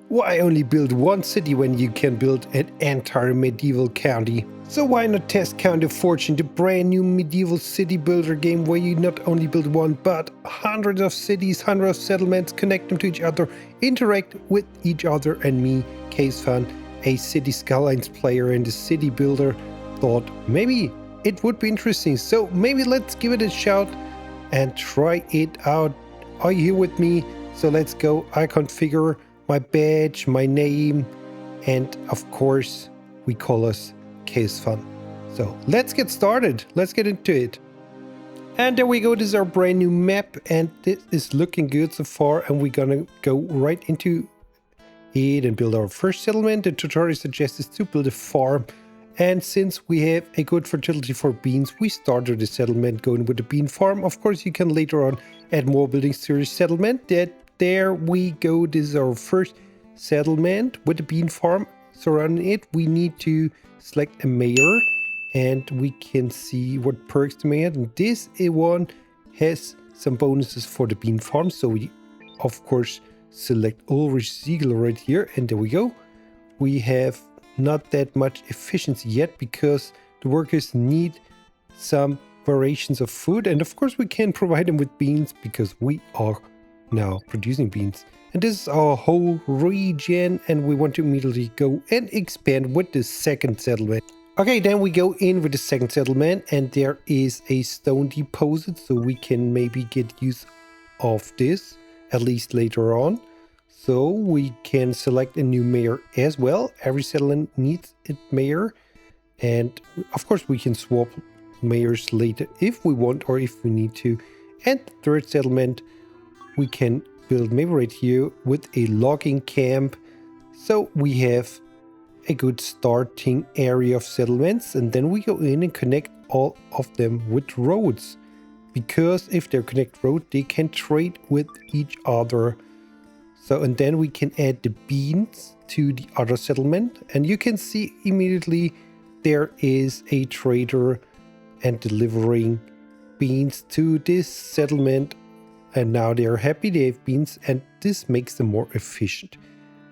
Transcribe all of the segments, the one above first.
Why only build one city when you can build an entire medieval county? So why not test County of Fortune, the brand new medieval city builder game where you not only build one but hundreds of cities, hundreds of settlements, connect them to each other, interact with each other, and me, CaseFun, a City Skylines player and a city builder, thought maybe it would be interesting. So maybe let's give it a shot and try it out. Are you here with me? So let's go. I configure my badge, my name, and of course, we call us CaseFun. So let's get started. Let's get into it. And there we go. This is our brand new map, and this is looking good so far. And we're gonna go right into it and build our first settlement. The tutorial suggests us to build a farm. And since we have a good fertility for beans, we started the settlement going with the bean farm. Of course, you can later on add more buildings to your settlement. There we go. This is our first settlement with the bean farm surrounding it. We need to select a mayor, and we can see what perks the mayor. And this one has some bonuses for the bean farm. So we, of course, select Ulrich Siegel right here. And there we go. We have not that much efficiency yet because the workers need some variations of food. And of course, we can provide them with beans because we are now producing beans. And this is our whole region, and we want to immediately go and expand with the second settlement. Okay, then we go in with the second settlement, and there is a stone deposit, so we can maybe get use of this at least later on. So we can select a new mayor as well. Every settlement needs a mayor, and of course we can swap mayors later if we want or if we need to. And the third settlement, we can build maybe right here with a logging camp. So we have a good starting area of settlements, and then we go in and connect all of them with roads. Because if they're connect road, they can trade with each other. So, and then we can add the beans to the other settlement. And you can see immediately there is a trader and delivering beans to this settlement. And now they are happy, they have beans, and this makes them more efficient.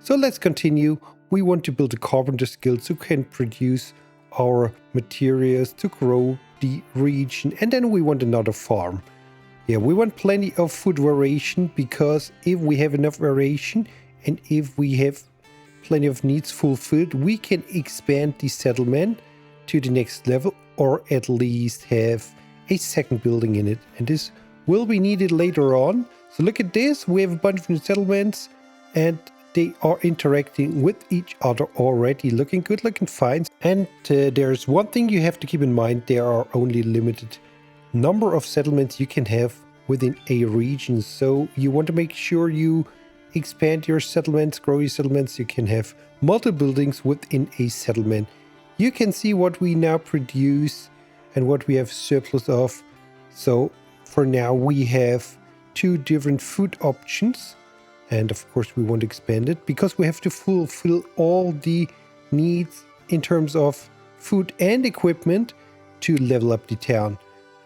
So let's continue. We want to build a carpenter skill so we can produce our materials to grow the region. And then we want another farm. Yeah, we want plenty of food variation, because if we have enough variation and if we have plenty of needs fulfilled, we can expand the settlement to the next level, or at least have a second building in it. And this will be needed later on. So look at this. We have a bunch of new settlements, and they are interacting with each other already. Looking good, looking fine. And there's one thing you have to keep in mind. There are only limited number of settlements you can have within a region. So you want to make sure you expand your settlements, grow your settlements. You can have multiple buildings within a settlement. You can see what we now produce and what we have surplus of. So for now, we have 2 different food options. And of course, we want to expand it because we have to fulfill all the needs in terms of food and equipment to level up the town.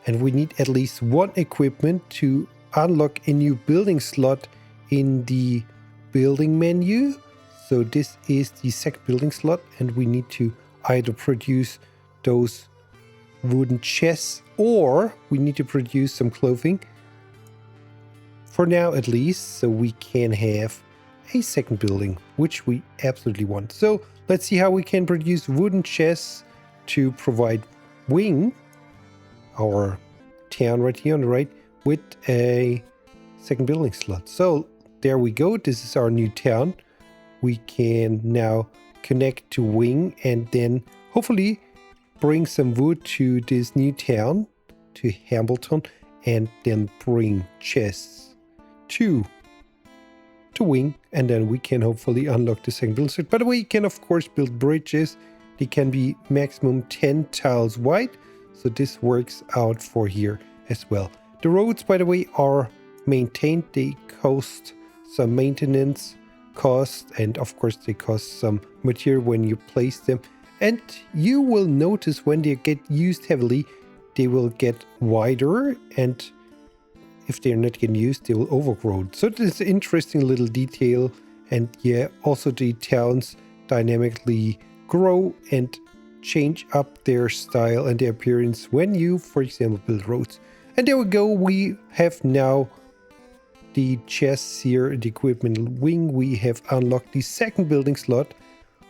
And we need at least 1 equipment to unlock a new building slot in the building menu. So this is the second building slot, and we need to either produce those wooden chests, or we need to produce some clothing for now at least, so we can have a second building, which we absolutely want. So let's see how we can produce wooden chests to provide wing our town right here on the right with a second building slot. So there we go. This is our new town. We can now connect to wing and then hopefully bring some wood to this new town, to Hambleton, and then bring chests to wing, and then we can hopefully unlock the second building slot. By the way, you can of course build bridges. They can be maximum 10 tiles wide, so this works out for here as well. The roads, by the way, are maintained. They cost some maintenance cost, and of course they cost some material when you place them. And you will notice when they get used heavily, they will get wider, and if they're not getting used, they will overgrow. So this is an interesting little detail, And yeah, also the towns dynamically grow and change up their style and their appearance when you, for example, build roads. And there we go, we have now the chests here, the equipment wing. We have unlocked the second building slot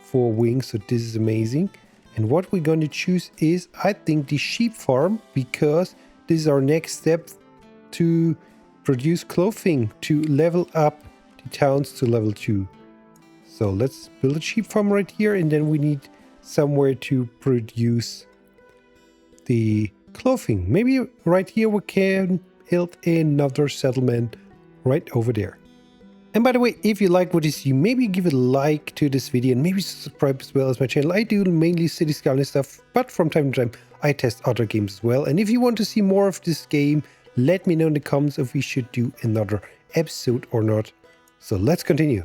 for wing, so this is amazing. And what we're going to choose is, I think, the sheep farm, because this is our next step to produce clothing, to level up the towns to level 2. So let's build a sheep farm right here, and then we need somewhere to produce the clothing. Maybe right here we can build another settlement right over there. And by the way, if you like what you see, maybe give a like to this video and maybe subscribe as well as my channel. I do mainly City Skyline stuff, but from time to time I test other games as well. And if you want to see more of this game, let me know in the comments if we should do another episode or not. So let's continue.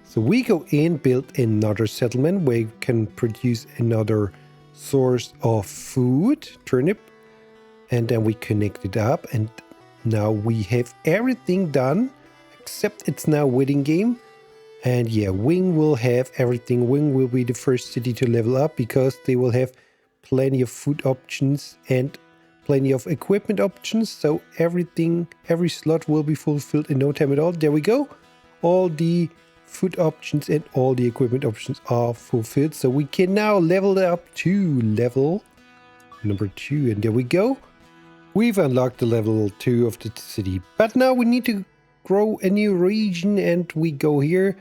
So we go in, build another settlement where we can produce another source of food, turnip, and then we connect it up, and now we have everything done, except it's now waiting game. And yeah, Wing will have everything. Wing will be the first city to level up because they will have plenty of food options and plenty of equipment options. So everything, every slot will be fulfilled in no time at all. There we go. All the food options and all the equipment options are fulfilled. So we can now level it up to level number 2. And there we go. We've unlocked the level 2 of the city. But now we need to grow a new region, and we go here.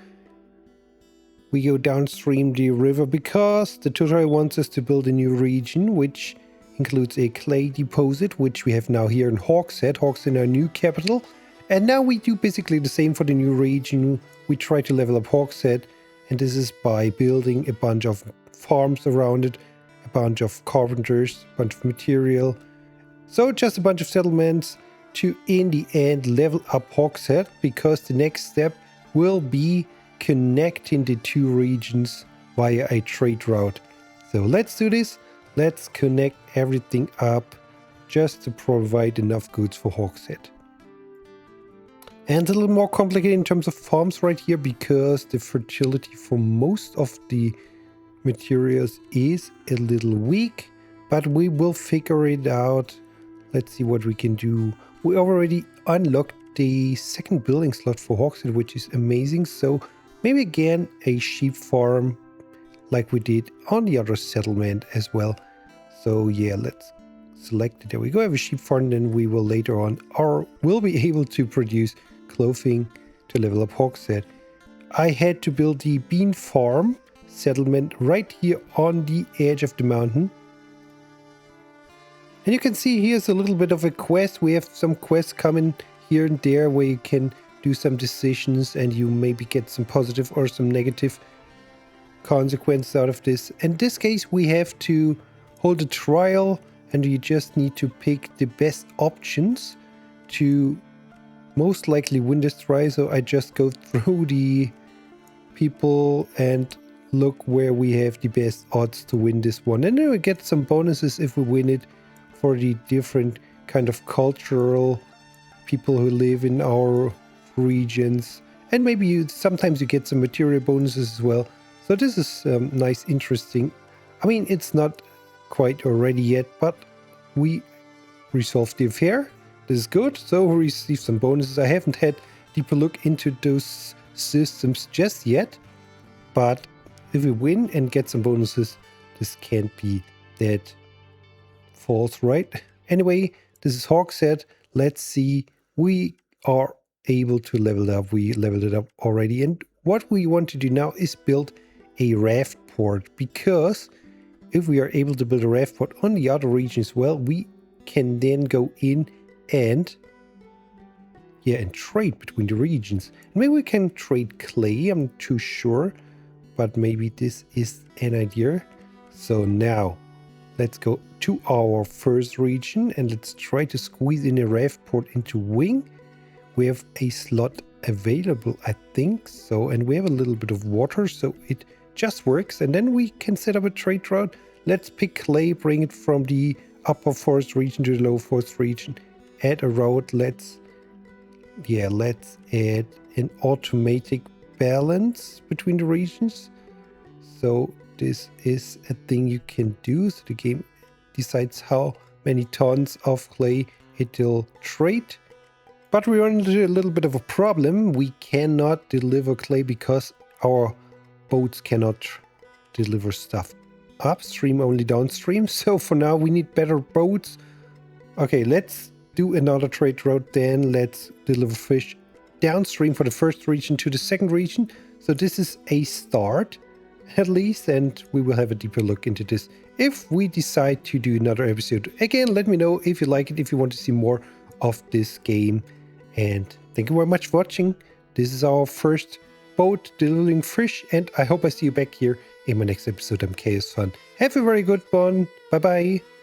We go downstream the river because the tutorial wants us to build a new region, which includes a clay deposit, which we have now here in Hawkshead. Hawkshead, our new capital. And now we do basically the same for the new region. We try to level up Hawkshead, and this is by building a bunch of farms around it, a bunch of carpenters, a bunch of material. So just a bunch of settlements to, in the end, level up Hawkshead, because the next step will be connecting the two regions via a trade route. So let's do this. Let's connect everything up just to provide enough goods for Hawkshead. And it's a little more complicated in terms of farms right here, because the fertility for most of the materials is a little weak, but we will figure it out. Let's see what we can do. We already unlocked the second building slot for Hawkshead, which is amazing. So maybe again a sheep farm like we did on the other settlement as well. So yeah, let's select it. There we go. Have a sheep farm, then we will later on will be able to produce clothing to level up Hawkshead. I had to build the bean farm settlement right here on the edge of the mountain. And you can see here's a little bit of a quest. We have some quests coming here and there where you can do some decisions and you maybe get some positive or some negative consequences out of this. In this case, we have to hold a trial, and you just need to pick the best options to most likely win this trial. So I just go through the people and look where we have the best odds to win this one. And then we get some bonuses if we win it for the different kind of cultural people who live in our regions. And maybe sometimes you get some material bonuses as well. So this is nice, interesting. I mean, it's not quite ready yet, but we resolved the affair. This is good. So we received some bonuses. I haven't had deeper look into those systems just yet, but if we win and get some bonuses, this can't be that false, right? Anyway, this is Hawkshead. Let's see. We are able to level it up. We leveled it up already. And what we want to do now is build a raft port, because if we are able to build a raft port on the other region as well, we can then go in and trade between the regions. And maybe we can trade clay. I'm not too sure, but maybe this is an idea. So now let's go to our first region and let's try to squeeze in a raft port into Wing. We have a slot available, I think so, and we have a little bit of water, so it just works. And then we can set up a trade route. Let's pick clay, bring it from the upper forest region to the lower forest region, add a route. Let's add an automatic balance between the regions. So this is a thing you can do. So the game decides how many tons of clay it will trade. But we run into a little bit of a problem. We cannot deliver clay because our boats cannot deliver stuff upstream, only downstream. So for now we need better boats. Okay, let's do another trade route then. Let's deliver fish downstream for the first region to the second region. So this is a start at least, and we will have a deeper look into this if we decide to do another episode. Again, let me know if you like it, if you want to see more of this game. And thank you very much for watching. This is our first boat delivering fish, and I hope I see you back here in my next episode of Chaos Fun. Have a very good one. Bye bye.